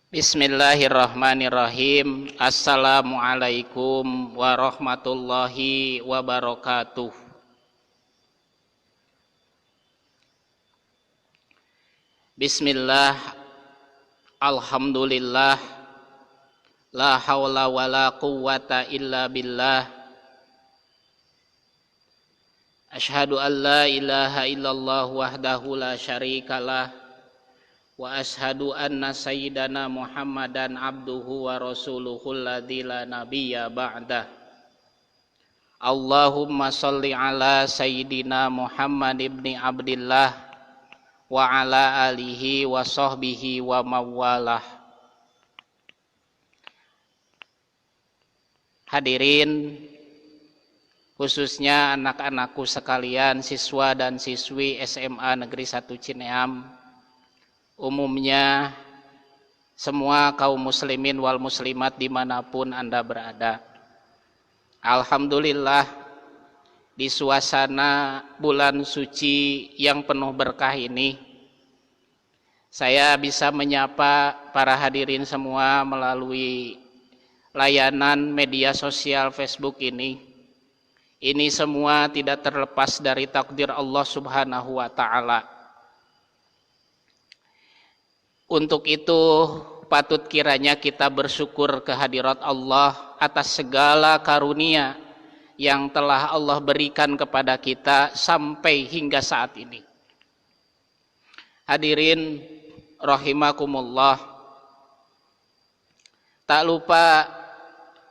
Bismillahirrahmanirrahim. Assalamualaikum warahmatullahi wabarakatuh. Bismillah, alhamdulillah, la haula wala quwwata illa billah. Asyhadu an la ilaha illallah wahdahu la syarikalah. Wa ashadu anna sayyidana Muhammadan abduhu wa rasuluhul ladzi la nabiyya ba'dah. Allahumma sholli ala sayyidina Muhammad ibni Abdillah wa ala alihi wa sahbihi wa mawalah. Hadirin, khususnya anak-anakku sekalian, siswa dan siswi SMA Negeri 1 Cineam, umumnya semua kaum muslimin wal muslimat dimanapun Anda berada. Alhamdulillah, di suasana bulan suci yang penuh berkah ini, saya bisa menyapa para hadirin semua melalui layanan media sosial Facebook ini. Ini semua tidak terlepas dari takdir Allah Subhanahu wa Ta'ala. Untuk itu patut kiranya kita bersyukur kehadirat Allah atas segala karunia yang telah Allah berikan kepada kita sampai hingga saat ini. Hadirin rahimakumullah, tak lupa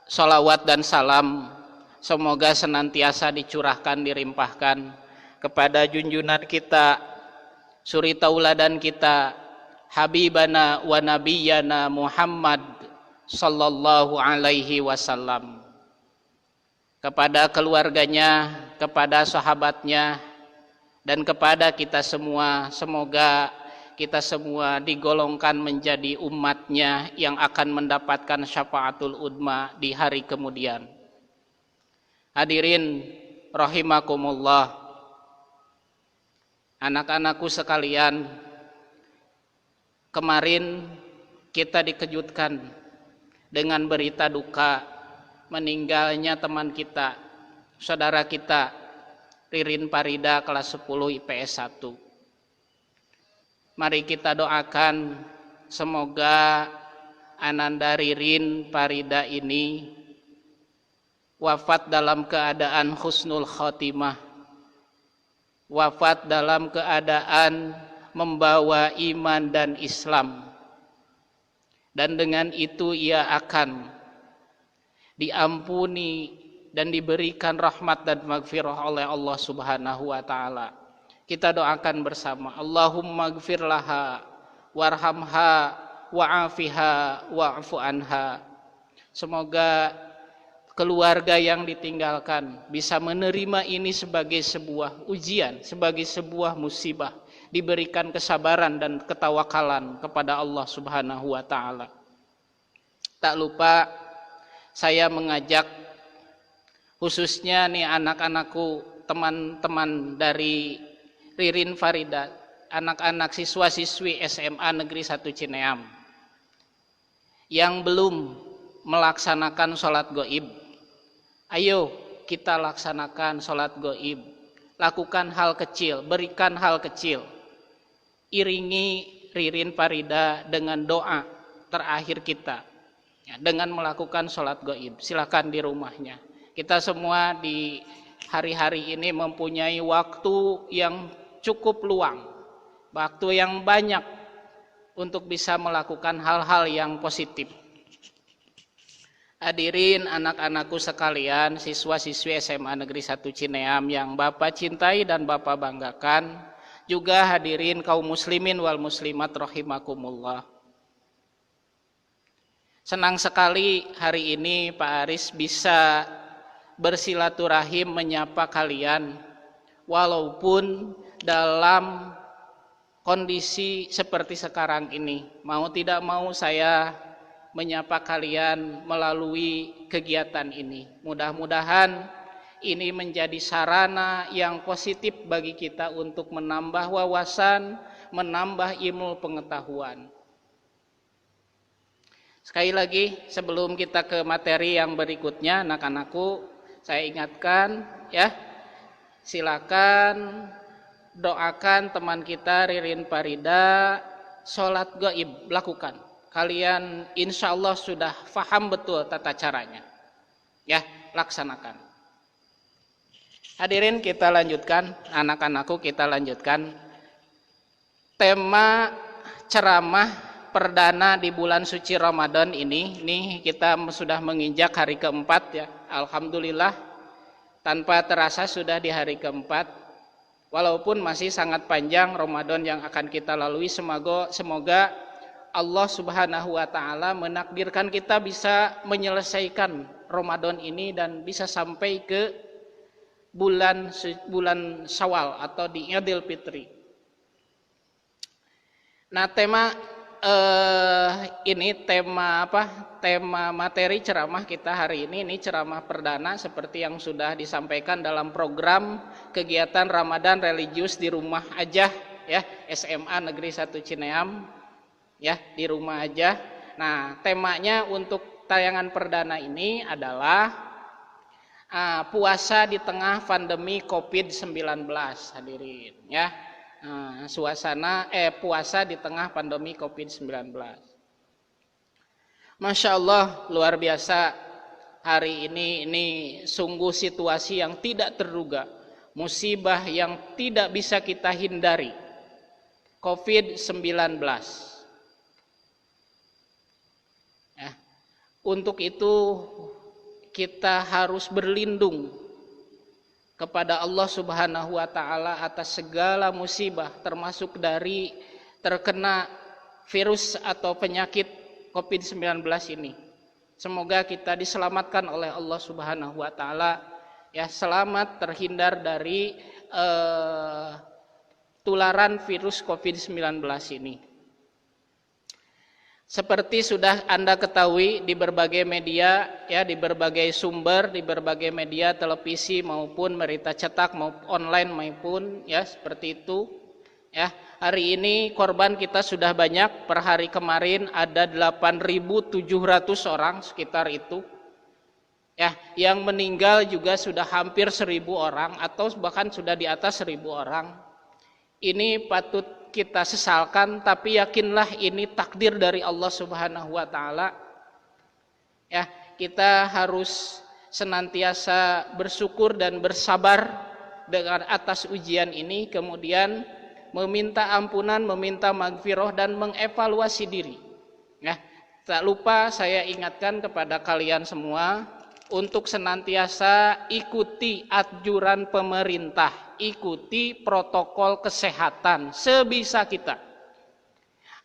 sholawat dan salam semoga senantiasa dicurahkan, dilimpahkan kepada junjungan kita, suri tauladan kita, Habibana wa Nabiyyana Muhammad sallallahu alaihi wasallam, kepada keluarganya, kepada sahabatnya, dan kepada kita semua. Semoga kita semua digolongkan menjadi umatnya yang akan mendapatkan syafaatul udma di hari kemudian. Hadirin rahimakumullah, anak-anakku sekalian, kemarin kita dikejutkan dengan berita duka meninggalnya teman kita, saudara kita, Ririn Farida kelas 10 IPS 1. Mari kita doakan semoga Ananda Ririn Farida ini wafat dalam keadaan husnul khotimah, wafat dalam keadaan membawa iman dan Islam, dan dengan itu ia akan diampuni dan diberikan rahmat dan maghfirah oleh Allah Subhanahu wa Ta'ala. Kita doakan bersama, Allahumma gfir laha warhamha wa'afiha wa'fu anha. Semoga keluarga yang ditinggalkan bisa menerima ini sebagai sebuah ujian, sebagai sebuah musibah, diberikan kesabaran dan ketawakalan kepada Allah Subhanahu wa Ta'ala. Tak lupa saya mengajak khususnya nih anak-anakku, teman-teman dari Ririn Farida, anak-anak siswa-siswi SMA Negeri 1 Cineam yang belum melaksanakan sholat gaib. Ayo kita laksanakan sholat gaib. Lakukan hal kecil, berikan hal kecil. Iringi Ririn Farida dengan doa terakhir kita, ya, dengan melakukan sholat gaib. Silakan di rumahnya. Kita semua di hari-hari ini mempunyai waktu yang cukup luang, waktu yang banyak untuk bisa melakukan hal-hal yang positif. Hadirin anak-anakku sekalian, siswa-siswi SMA Negeri 1 Cineam yang Bapak cintai dan Bapak banggakan, juga hadirin kaum muslimin wal muslimat rahimakumullah. Senang sekali hari ini Pak Aris bisa bersilaturahim menyapa kalian, walaupun dalam kondisi seperti sekarang ini. Mau tidak mau saya menyapa kalian melalui kegiatan ini. Mudah-mudahan ini menjadi sarana yang positif bagi kita untuk menambah wawasan, menambah ilmu pengetahuan. Sekali lagi sebelum kita ke materi yang berikutnya, anak-anakku, saya ingatkan ya, silakan doakan teman kita Ririn Farida, sholat gaib lakukan. Kalian insya Allah sudah faham betul tata caranya. Ya, laksanakan. Hadirin, kita lanjutkan, anak-anakku, kita lanjutkan tema ceramah perdana di bulan suci Ramadan ini. Nih kita sudah menginjak hari keempat ya. Alhamdulillah, tanpa terasa sudah di hari keempat. Walaupun masih sangat panjang Ramadan yang akan kita lalui, semoga Allah Subhanahu wa taala menakdirkan kita bisa menyelesaikan Ramadan ini dan bisa sampai ke bulan Syawal atau di Idul Fitri. Nah, ini tema materi ceramah kita hari ini ceramah perdana seperti yang sudah disampaikan dalam program kegiatan Ramadan religius di rumah aja ya, SMA Negeri 1 Cineam ya, di rumah aja. Nah, temanya untuk tayangan perdana ini adalah puasa di tengah pandemi COVID-19, hadirin ya. Puasa di tengah pandemi COVID-19. Masya Allah, luar biasa hari ini sungguh situasi yang tidak terduga, musibah yang tidak bisa kita hindari, COVID-19 ya. Untuk itu kita harus berlindung kepada Allah Subhanahu wa taala atas segala musibah, termasuk dari terkena virus atau penyakit COVID-19 ini. Semoga kita diselamatkan oleh Allah Subhanahu wa taala ya, selamat terhindar dari tularan virus COVID-19 ini. Seperti sudah Anda ketahui di berbagai media ya, di berbagai sumber, di berbagai media televisi maupun berita cetak maupun online maupun ya seperti itu ya. Hari ini korban kita sudah banyak, per hari kemarin ada 8.700 orang sekitar itu. Ya, yang meninggal juga sudah hampir 1.000 orang atau bahkan sudah di atas 1.000 orang. Ini patut kita sesalkan, tapi yakinlah ini takdir dari Allah Subhanahu wa taala. Ya, kita harus senantiasa bersyukur dan bersabar dengan atas ujian ini, kemudian meminta ampunan, meminta magfirah dan mengevaluasi diri. Ya, tak lupa saya ingatkan kepada kalian semua untuk senantiasa ikuti anjuran pemerintah, ikuti protokol kesehatan sebisa kita.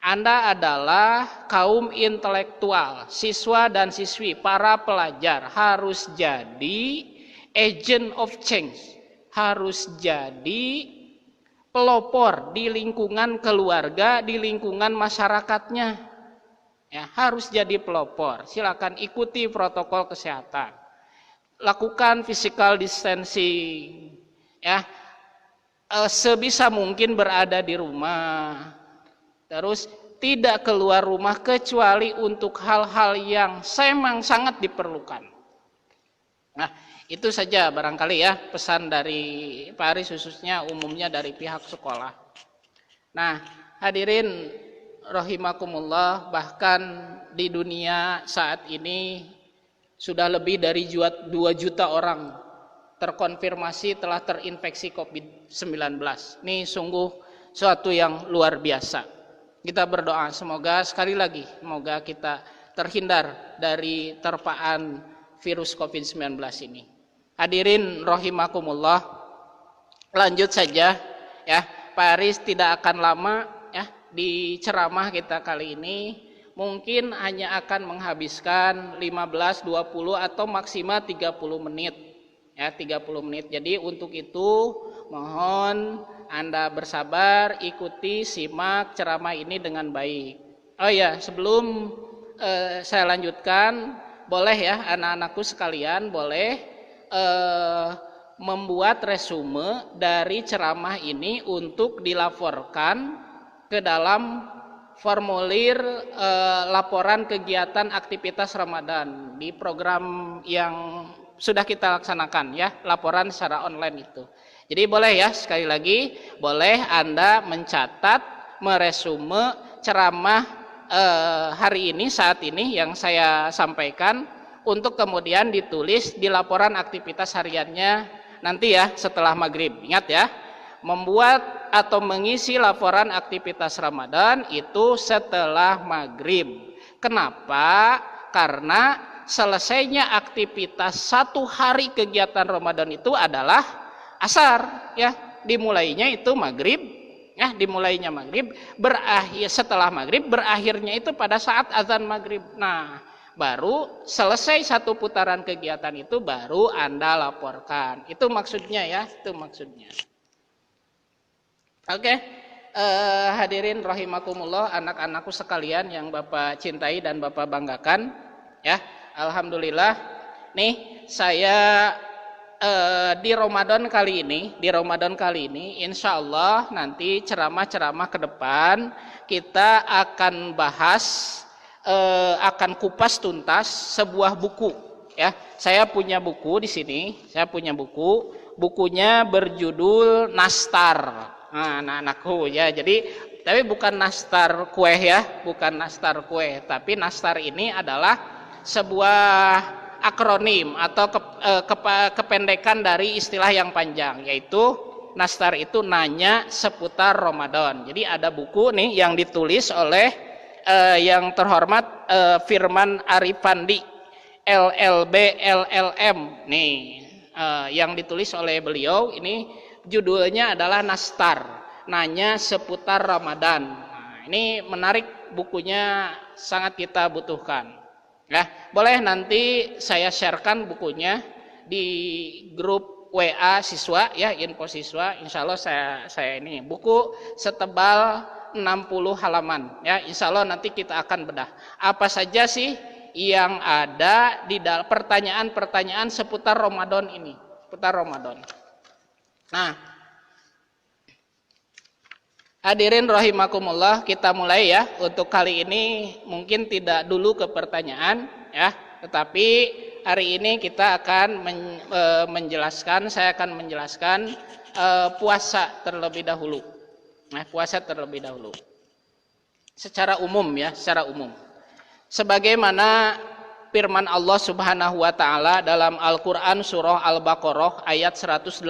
Anda adalah kaum intelektual, siswa dan siswi, para pelajar harus jadi agent of change, harus jadi pelopor di lingkungan keluarga, di lingkungan masyarakatnya. Ya, harus jadi pelopor. Silakan ikuti protokol kesehatan. Lakukan physical distancing. Ya. Sebisa mungkin berada di rumah. Terus tidak keluar rumah kecuali untuk hal-hal yang memang sangat diperlukan. Nah, itu saja barangkali ya pesan dari Pak Aris, khususnya umumnya dari pihak sekolah. Nah, hadirin rahimakumullah, bahkan di dunia saat ini sudah lebih dari 2 juta orang terkonfirmasi telah terinfeksi COVID-19. Ini sungguh suatu yang luar biasa. Kita berdoa semoga sekali lagi, semoga kita terhindar dari terpaan virus COVID-19 ini. Hadirin rahimakumullah, lanjut saja ya. Pak Aris tidak akan lama ya di ceramah kita kali ini, mungkin hanya akan menghabiskan 15, 20 atau maksimal 30 menit. Ya, 30 menit. Jadi untuk itu mohon Anda bersabar, ikuti, simak ceramah ini dengan baik. Oh ya, sebelum saya lanjutkan, boleh ya anak-anakku sekalian, boleh membuat resume dari ceramah ini untuk dilaporkan ke dalam formulir laporan kegiatan aktivitas Ramadan di program yang sudah kita laksanakan ya, laporan secara online itu. Jadi boleh ya, sekali lagi boleh Anda mencatat, meresume ceramah hari ini, saat ini yang saya sampaikan, untuk kemudian ditulis di laporan aktivitas hariannya nanti ya setelah maghrib. Ingat ya, membuat atau mengisi laporan aktivitas Ramadan itu setelah maghrib. Kenapa? Karena selesainya aktivitas satu hari kegiatan Ramadan itu adalah asar ya, dimulainya itu maghrib ya, dimulainya maghrib, berakhir setelah maghrib, berakhirnya itu pada saat azan maghrib. Nah, baru selesai satu putaran kegiatan itu baru Anda laporkan. Itu maksudnya ya, itu maksudnya. Oke, hadirin rahimakumullah, anak-anakku sekalian yang Bapak cintai dan Bapak banggakan ya. Alhamdulillah nih saya di Ramadan kali ini insya Allah nanti ceramah-ceramah ke depan kita akan bahas, akan kupas tuntas sebuah buku ya. Saya punya buku di sini, bukunya berjudul Nastar. Nah, anak-anakku ya, jadi tapi bukan nastar kue ya, bukan nastar kue, tapi nastar ini adalah sebuah akronim atau kependekan dari istilah yang panjang, yaitu nastar itu nanya seputar Ramadan. Jadi ada buku nih yang ditulis oleh yang terhormat Firman Arifandi LLB LLM nih, yang ditulis oleh beliau ini. Judulnya adalah Nastar, nanya seputar Ramadan. Nah, ini menarik, bukunya sangat kita butuhkan. Ya, boleh nanti saya sharekan bukunya di grup WA siswa ya, info siswa. Insya Allah saya ini buku setebal 60 halaman ya. Insya Allah nanti kita akan bedah apa saja sih yang ada di dalam pertanyaan-pertanyaan seputar Ramadan ini, seputar Ramadan. Nah, hadirin rahimakumullah, kita mulai ya. Untuk kali ini mungkin tidak dulu ke pertanyaan ya, tetapi hari ini kita akan saya akan menjelaskan puasa terlebih dahulu. Nah, puasa terlebih dahulu. Secara umum ya, secara umum. Sebagaimana firman Allah Subhanahu wa taala dalam Al-Qur'an surah Al-Baqarah ayat 183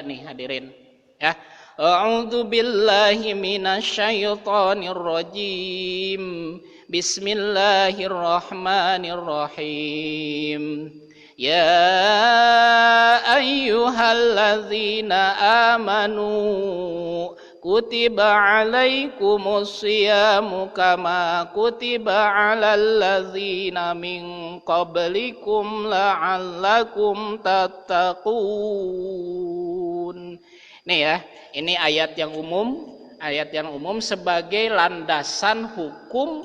nih hadirin ya. A'udzu billahi minasyaitonir rajim. Bismillahirrahmanirrahim. Ya ayyuhalladzina amanu kutiba alaikumus siyamu kama kutiba alal ladzina min qablikum la'allakum tattaqun. Nih ya, ini ayat yang umum sebagai landasan hukum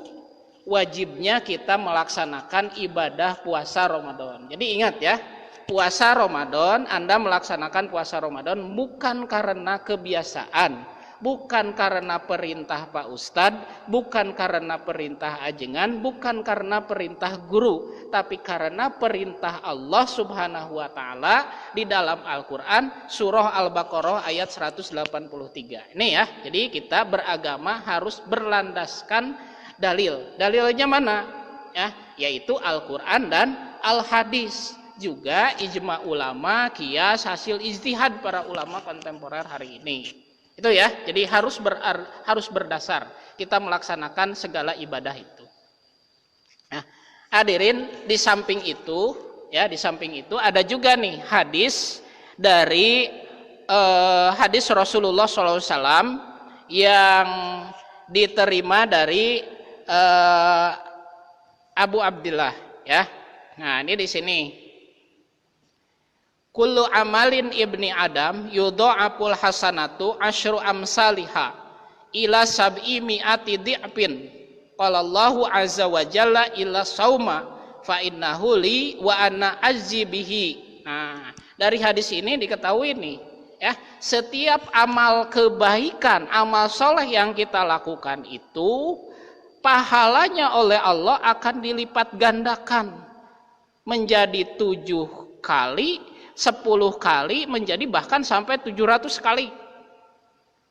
wajibnya kita melaksanakan ibadah puasa Ramadan. Jadi ingat ya, puasa Ramadan, Anda melaksanakan puasa Ramadan bukan karena kebiasaan, bukan karena perintah Pak Ustadz, bukan karena perintah ajengan, bukan karena perintah guru, tapi karena perintah Allah Subhanahu wa taala di dalam Al-Qur'an surah Al-Baqarah ayat 183. Ini ya. Jadi kita beragama harus berlandaskan dalil. Dalilnya mana? Ya, yaitu Al-Qur'an dan Al-Hadis. Juga ijma ulama, qiyas, hasil ijtihad para ulama kontemporer hari ini. Itu ya, jadi harus berdasar kita melaksanakan segala ibadah itu. Nah, hadirin, di samping itu ada juga nih hadis dari hadis Rasulullah SAW yang diterima dari Abu Abdillah ya. Nah, ini di sini. Kullu amalin ibni Adam yudha'aful hasanatu asyru amsalihha ila sab'i mi'ati dhi'fin. Qala Allahu azza wa jalla illa sauma fa innahu li wa ana azzi bihi. Nah, dari hadis ini diketahui nih Ya, setiap amal kebaikan, amal soleh yang kita lakukan itu pahalanya oleh Allah akan dilipat gandakan menjadi 7 kali, 10 kali, menjadi bahkan sampai 700 kali.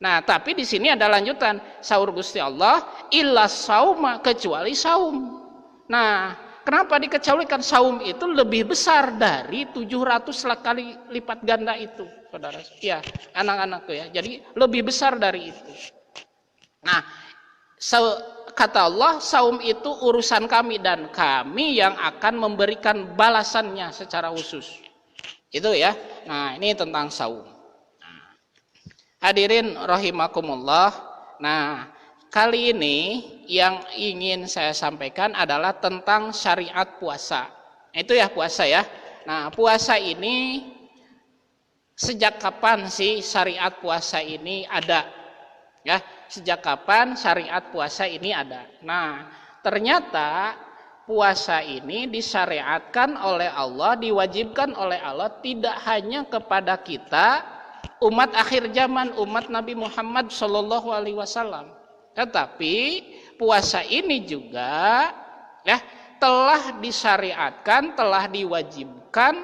Nah, tapi di sini ada lanjutan, sahur Gusti Allah, illa sauma, kecuali saum. Nah, kenapa dikecualikan? Saum itu lebih besar dari 700 kali lipat ganda itu, saudara. Ya, anak-anakku ya. Jadi lebih besar dari itu. Nah, kata Allah, saum itu urusan kami dan kami yang akan memberikan balasannya secara khusus. Itu ya. Nah, ini tentang saum. Hadirin rahimakumullah. Nah, kali ini yang ingin saya sampaikan adalah tentang syariat puasa. Itu ya puasa ya. Nah, puasa ini sejak kapan sih syariat puasa ini ada? Ya, sejak kapan syariat puasa ini ada? Nah, ternyata puasa ini disyariatkan oleh Allah, diwajibkan oleh Allah tidak hanya kepada kita umat akhir zaman, umat Nabi Muhammad Shallallahu Alaihi Wasallam, tetapi puasa ini juga ya telah disyariatkan, telah diwajibkan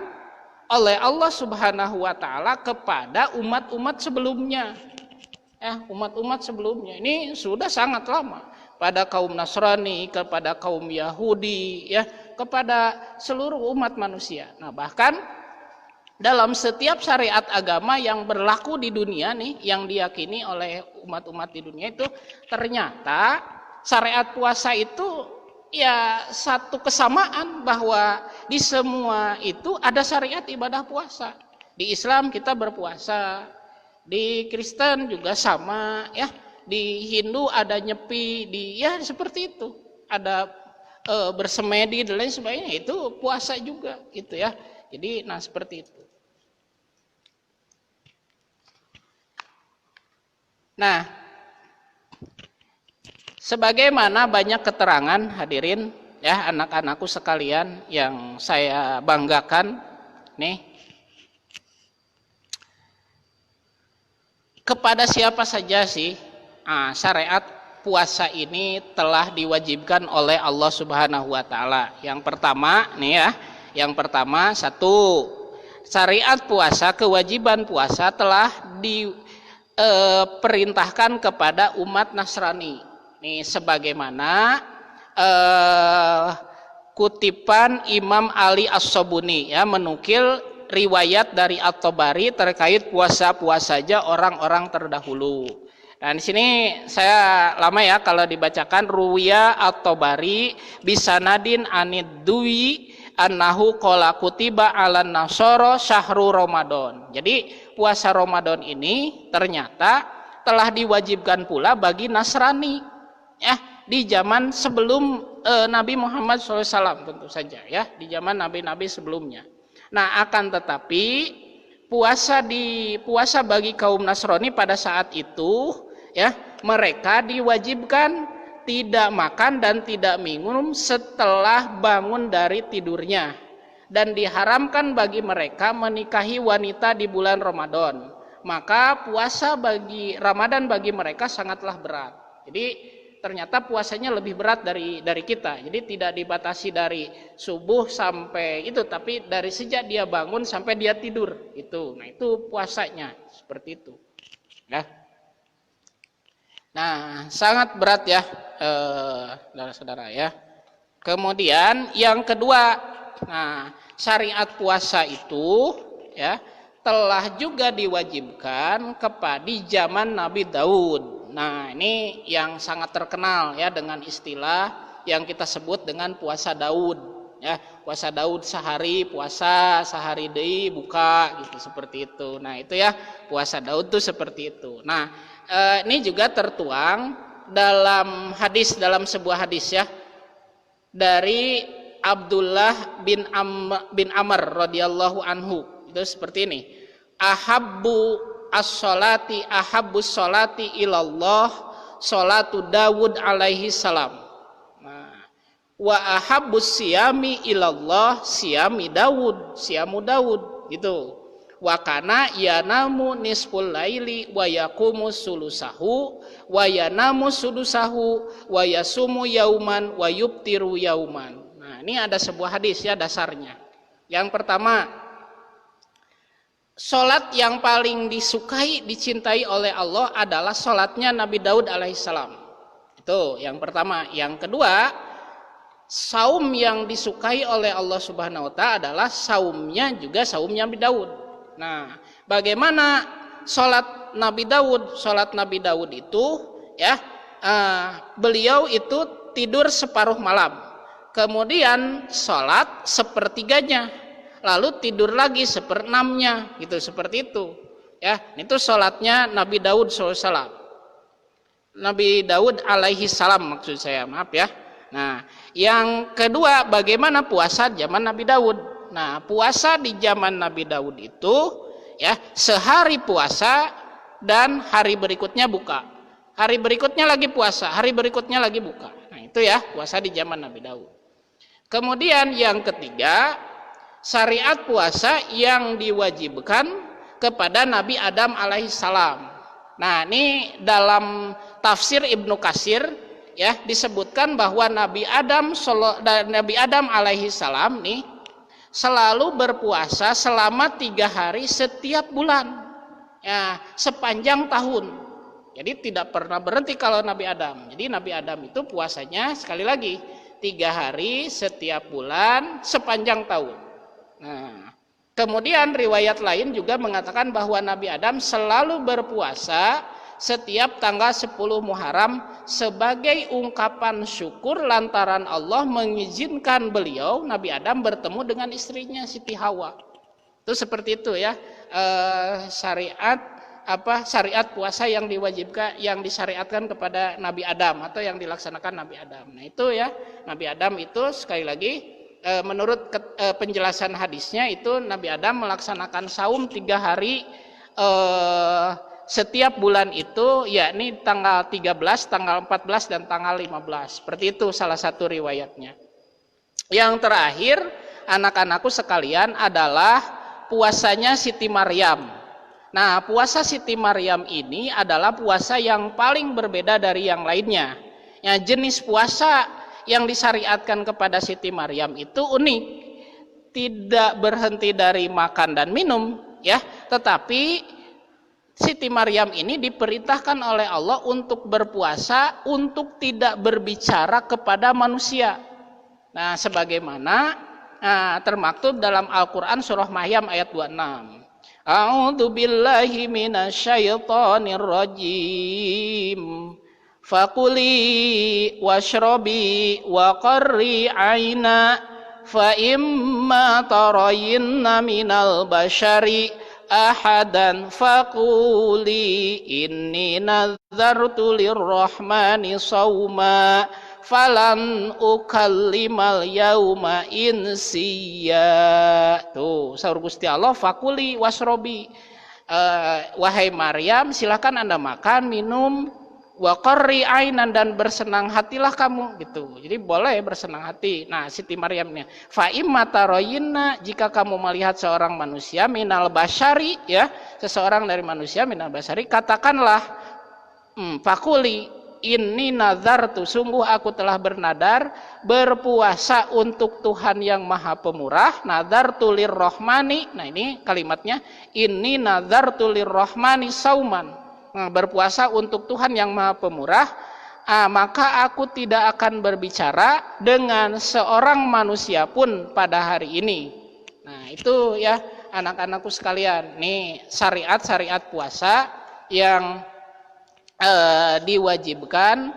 oleh Allah Subhanahu Wa Taala kepada umat-umat sebelumnya. Ya, umat-umat sebelumnya ini sudah sangat lama, pada kaum Nasrani, kepada kaum Yahudi, ya, kepada seluruh umat manusia. Nah, bahkan dalam setiap syariat agama yang berlaku di dunia nih, yang diyakini oleh umat-umat di dunia itu, ternyata syariat puasa itu ya satu kesamaan, bahwa di semua itu ada syariat ibadah puasa. Di Islam kita berpuasa, di Kristen juga sama ya, di Hindu ada nyepi, ya seperti itu, ada bersemedi dan lain sebagainya, itu puasa juga gitu ya. Jadi nah seperti itu. Nah, sebagaimana banyak keterangan hadirin ya anak-anakku sekalian yang saya banggakan nih, kepada siapa saja sih syariat puasa ini telah diwajibkan oleh Allah Subhanahu Wa Taala? Yang pertama nih ya, yang pertama, satu, syariat puasa, kewajiban puasa telah diperintahkan kepada umat Nasrani. Nih sebagaimana kutipan Imam Ali As-Sobuni ya, menukil riwayat dari At-Tabari terkait puasa-puasa saja orang-orang terdahulu. Nah, di sini saya lama ya kalau dibacakan, ruwiya At-Tabari bisanadin anid duwi annahu qala kutiba 'alan nasara syahru Ramadan. Jadi puasa Ramadan ini ternyata telah diwajibkan pula bagi Nasrani ya, di zaman sebelum Nabi Muhammad SAW tentu saja ya, di zaman nabi-nabi sebelumnya. Nah, akan tetapi puasa bagi kaum Nasrani pada saat itu ya, mereka diwajibkan tidak makan dan tidak minum setelah bangun dari tidurnya, dan diharamkan bagi mereka menikahi wanita di bulan Ramadan. Maka puasa bagi Ramadan bagi mereka sangatlah berat. Jadi ternyata puasanya lebih berat dari kita. Jadi tidak dibatasi dari subuh sampai itu, tapi dari sejak dia bangun sampai dia tidur itu. Nah, itu puasanya seperti itu. Ya. Nah, sangat berat ya, saudara-saudara ya. Kemudian yang kedua, nah, syariat puasa itu ya telah juga diwajibkan kepada zaman Nabi Daud. Nah, ini yang sangat terkenal ya dengan istilah yang kita sebut dengan puasa Daud ya. Puasa Daud sehari puasa, sehari deui buka gitu, seperti itu. Nah, itu ya puasa Daud tuh seperti itu. Nah, ini juga tertuang dalam hadis, dalam sebuah hadis ya, dari Abdullah bin Amr radhiyallahu anhu. Itu seperti ini. Ahabbus sholati ilallah sholatu Dawud alaihi salam. Nah, wa ahabbus siyami ilallah siyamu Dawud gitu. Wa kana yanamu nisful laili wa yaqumu sulusahu wa yanamu sudusahu wa yasumu yauman wa yubtiru yauman. Nah, ini ada sebuah hadis ya dasarnya. Yang pertama, salat yang paling disukai, dicintai oleh Allah adalah salatnya Nabi Daud alaihissalam. Itu yang pertama. Yang kedua, saum yang disukai oleh Allah Subhanahu wa taala adalah saumnya juga saumnya Nabi Daud. Nah, bagaimana sholat Nabi Daud? Sholat Nabi Daud itu, ya, beliau itu tidur separuh malam, kemudian sholat sepertiganya, lalu tidur lagi seperenamnya, gitu, seperti itu. Ya, itu sholatnya Nabi Daud SAW. Nabi Daud alaihi salam maksud saya, maaf ya. Nah, yang kedua, bagaimana puasa zaman Nabi Daud? Nah, puasa di zaman Nabi Daud itu ya sehari puasa dan hari berikutnya buka. Hari berikutnya lagi puasa, hari berikutnya lagi buka. Nah, itu ya puasa di zaman Nabi Daud. Kemudian yang ketiga, syariat puasa yang diwajibkan kepada Nabi Adam alaihissalam. Nah, ini dalam tafsir Ibnu Katsir ya disebutkan bahwa Nabi Adam alaihissalam nih selalu berpuasa selama 3 hari setiap bulan, ya, sepanjang tahun. Jadi tidak pernah berhenti kalau Nabi Adam. Jadi Nabi Adam itu puasanya sekali lagi 3 hari setiap bulan sepanjang tahun. Nah, kemudian riwayat lain juga mengatakan bahwa Nabi Adam selalu berpuasa setiap tanggal 10 Muharram sebagai ungkapan syukur lantaran Allah mengizinkan beliau Nabi Adam bertemu dengan istrinya Siti Hawa. Itu seperti itu ya, syariat puasa yang diwajibkan, yang disyariatkan kepada Nabi Adam atau yang dilaksanakan Nabi Adam. Nah, itu ya, Nabi Adam itu sekali lagi menurut penjelasan hadisnya itu Nabi Adam melaksanakan saum 3 hari setiap bulan itu, yakni tanggal 13, tanggal 14, dan tanggal 15. Seperti itu salah satu riwayatnya. Yang terakhir, anak-anakku sekalian, adalah puasanya Siti Maryam. Nah, puasa Siti Maryam ini adalah puasa yang paling berbeda dari yang lainnya. Ya, jenis puasa yang disyariatkan kepada Siti Maryam itu unik. Tidak berhenti dari makan dan minum, ya, tetapi Siti Maryam ini diperintahkan oleh Allah untuk berpuasa, untuk tidak berbicara kepada manusia. Nah, sebagaimana termaktub dalam Al-Quran surah Maryam ayat 26. A'udzu billahi minasyaitonir rajim. Fakuli washrobi wa qarri aina fa imma tarayinna minal bashari ahadan faquli inni nadzartu lirrahmani sawma falan ukallimal yauma insiya. Tuh sahur Gusti Allah, faquli wasrobi, wahai Maryam silakan Anda makan, minum, wa qarri ainan, dan bersenang hatilah kamu, gitu. Jadi boleh bersenang hati. Nah, Siti Maryamnya, fa imma tarayinna, jika kamu melihat seorang manusia minal basyari, ya, seseorang dari manusia minal basyari, katakanlah fakuli inni nazartu, sungguh aku telah bernadar berpuasa untuk Tuhan yang Maha Pemurah, nazartu lirrahmani. Nah, ini kalimatnya, inni nazartu lirrahmani sauman, berpuasa untuk Tuhan yang Maha Pemurah, maka aku tidak akan berbicara dengan seorang manusia pun pada hari ini. Nah, itu ya anak-anakku sekalian, nih syariat-syariat puasa yang diwajibkan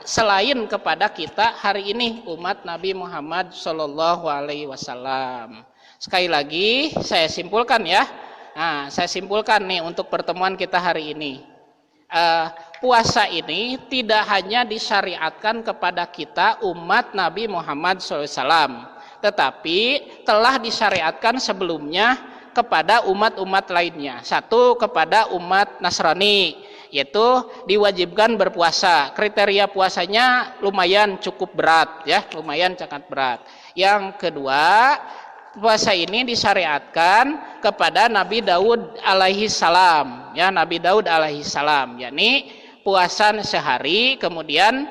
selain kepada kita hari ini umat Nabi Muhammad Shallallahu Alaihi Wasallam. Sekali lagi saya simpulkan ya. Nah, saya simpulkan nih untuk pertemuan kita hari ini. Puasa ini tidak hanya disyariatkan kepada kita umat Nabi Muhammad SAW, tetapi telah disyariatkan sebelumnya kepada umat-umat lainnya. Satu, kepada umat Nasrani, yaitu diwajibkan berpuasa. Kriteria puasanya lumayan cukup berat, ya, lumayan sangat berat. Yang kedua, puasa ini disyariatkan kepada Nabi Daud alaihi salam, ya, Nabi Daud alaihi salam, yakni puasa sehari kemudian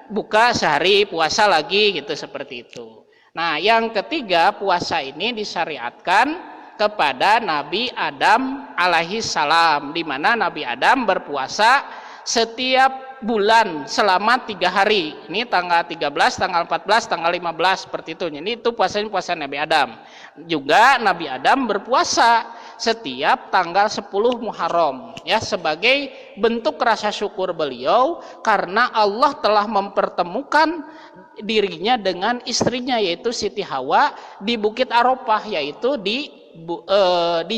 buka sehari, puasa lagi gitu, seperti itu. Nah, yang ketiga, puasa ini disyariatkan kepada Nabi Adam alaihi salam, di mana Nabi Adam berpuasa setiap bulan selama 3 hari. Ini tanggal 13, tanggal 14, tanggal 15, seperti itu. Ini itu puasanya puasa Nabi Adam. Juga Nabi Adam berpuasa setiap tanggal 10 Muharram, ya, sebagai bentuk rasa syukur beliau karena Allah telah mempertemukan dirinya dengan istrinya, yaitu Siti Hawa, di Bukit Arafah, yaitu di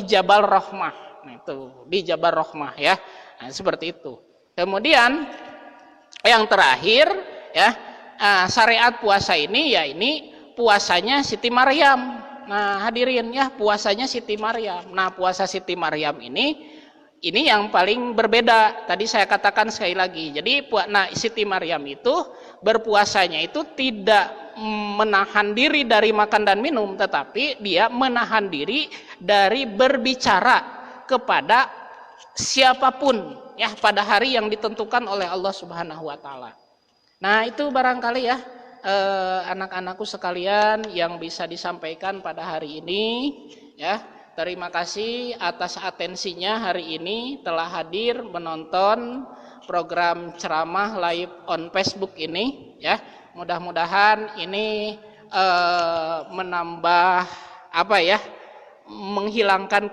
Jabal Rahmah. Nah, itu di Jabal Rahmah, ya. Nah, seperti itu. Kemudian yang terakhir, ya, syariat puasa ini, ya, ini puasanya Siti Maryam. Nah, hadirin, ya, puasanya Siti Maryam. Nah, puasa Siti Maryam ini yang paling berbeda. Tadi saya katakan sekali lagi. Jadi Siti Maryam itu berpuasanya itu tidak menahan diri dari makan dan minum, tetapi dia menahan diri dari berbicara kepada siapapun, ya, pada hari yang ditentukan oleh Allah Subhanahu wa taala. Nah, itu barangkali, ya, anak-anakku sekalian yang bisa disampaikan pada hari ini, ya. Terima kasih atas atensinya hari ini telah hadir menonton program ceramah live on Facebook ini, ya. Mudah-mudahan ini menambah menghilangkan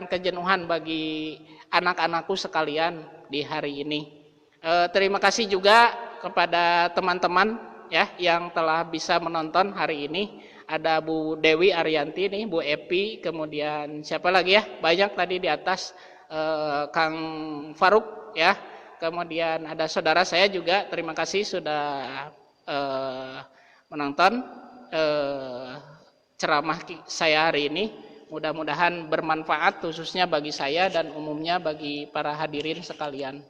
kejenuhan bagi anak-anakku sekalian di hari ini. Terima kasih juga kepada teman-teman, ya, yang telah bisa menonton hari ini. Ada Bu Dewi Arianti nih, Bu Epi, kemudian siapa lagi, ya? Banyak tadi di atas, Kang Faruk, ya. Kemudian ada saudara saya juga, terima kasih sudah menonton ceramah saya hari ini. Mudah-mudahan bermanfaat khususnya bagi saya dan umumnya bagi para hadirin sekalian.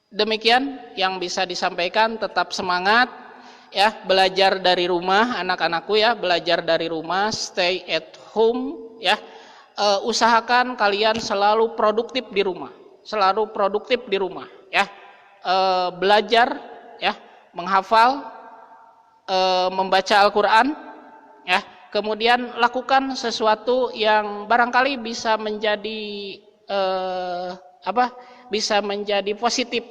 Demikian yang bisa disampaikan. Tetap semangat, ya, belajar dari rumah anak-anakku, ya, belajar dari rumah, stay at home, ya. Usahakan kalian selalu produktif di rumah, ya. Belajar, ya, menghafal, membaca Al-Quran, ya. Kemudian lakukan sesuatu yang barangkali bisa menjadi bisa menjadi positif.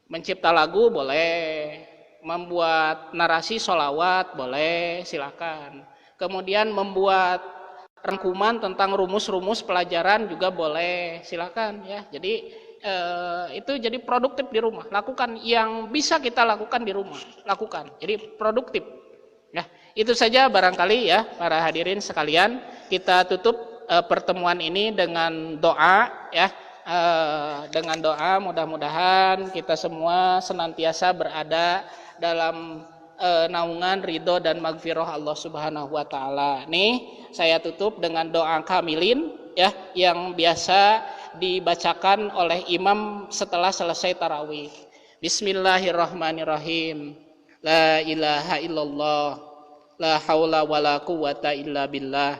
Mencipta lagu boleh, membuat narasi sholawat boleh, silakan. Kemudian membuat rangkuman tentang rumus-rumus pelajaran juga boleh, silakan, ya. Jadi itu jadi produktif di rumah. Lakukan yang bisa kita lakukan di rumah, lakukan. Jadi produktif, ya. Itu saja barangkali, ya, para hadirin sekalian. Kita tutup pertemuan ini dengan doa, ya. Dengan doa mudah-mudahan kita semua senantiasa berada dalam naungan ridho dan magfirah Allah Subhanahu wa taala. Nih, saya tutup dengan doa kamilin, ya, yang biasa dibacakan oleh imam setelah selesai tarawih. Bismillahirrahmanirrahim. La ilaha illallah, la haula wala quwata illa billah.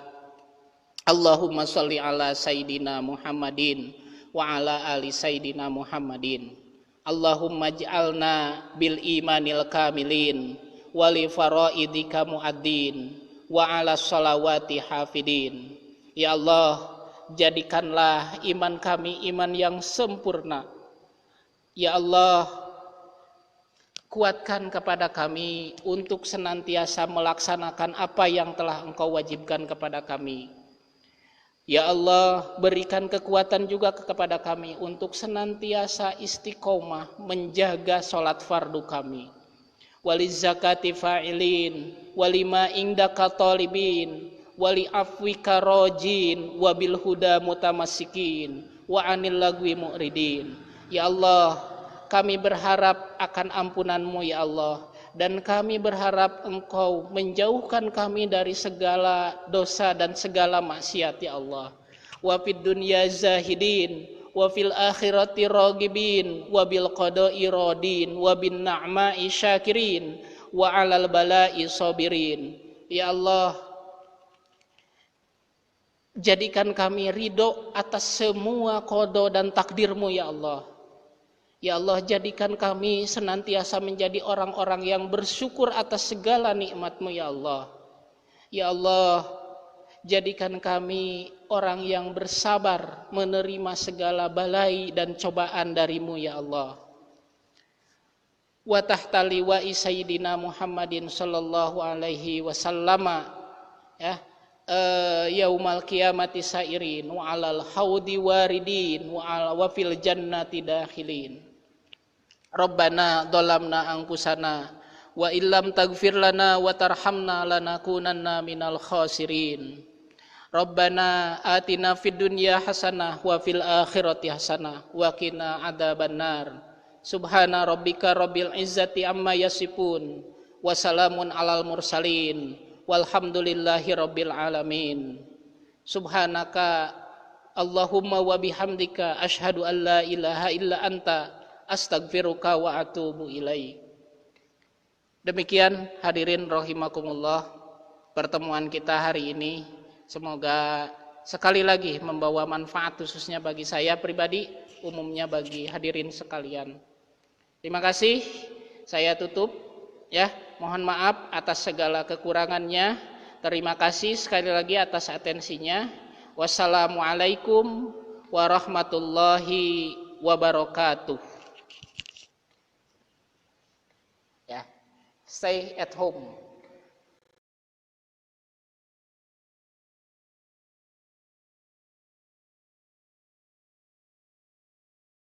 Allahumma sholli ala sayyidina Muhammadin wa ala ali sayyidina Muhammadin. Allahumma ij'alna bil imanil kamilin wa li faraidika muaddin wa ala sholawati hafidin. Ya Allah, jadikanlah iman kami iman yang sempurna. Ya Allah, kuatkan kepada kami untuk senantiasa melaksanakan apa yang telah Engkau wajibkan kepada kami. Ya Allah, berikan kekuatan juga kepada kami untuk senantiasa istiqomah menjaga sholat fardu kami. Wali zakati fa'ilin, walima indaka talibin, wali afwika rojin, wabil huda mutamasikin, wa anil lagwi mu'ridin. Ya Allah, kami berharap akan ampunan-Mu, ya Allah. Dan kami berharap Engkau menjauhkan kami dari segala dosa dan segala maksiat, ya Allah. Wa fid dunya zahidin, wa fil akhirati ragibin, wa bil qada'i radin, wa bin na'ma'i syakirin, wa 'alal bala'i sabirin. Ya Allah, jadikan kami ridho atas semua qada dan takdir-Mu ya Allah. Ya Allah, jadikan kami senantiasa menjadi orang-orang yang bersyukur atas segala nikmat-Mu ya Allah. Ya Allah, jadikan kami orang yang bersabar menerima segala balai dan cobaan dari-Mu ya Allah. Wa tahta liwa'i sayyidina Muhammadin sallallahu alaihi wasallam ya yaumal qiyamati sairin wa alal haudi waridin wa fil jannati dakhilin. Rabbana dhalamna anfusana wa illam taghfir lana wa tarhamna lanakunanna minal khasirin. Rabbana atina fid dunya hasanah wa fil akhirati hasanah wa qina adzabannar. Subhana rabbika rabbil izzati amma yasifun wa salamun alal mursalin walhamdulillahi rabbil alamin. Subhanaka Allahumma wa bihamdika asyhadu an la ilaha illa anta astaghfiruka wa atubu ilaik. Demikian hadirin rahimakumullah, pertemuan kita hari ini semoga sekali lagi membawa manfaat khususnya bagi saya pribadi, umumnya bagi hadirin sekalian. Terima kasih, saya tutup ya. Mohon maaf atas segala kekurangannya. Terima kasih sekali lagi atas atensinya. Wassalamualaikum warahmatullahi wabarakatuh. Ya, stay at home.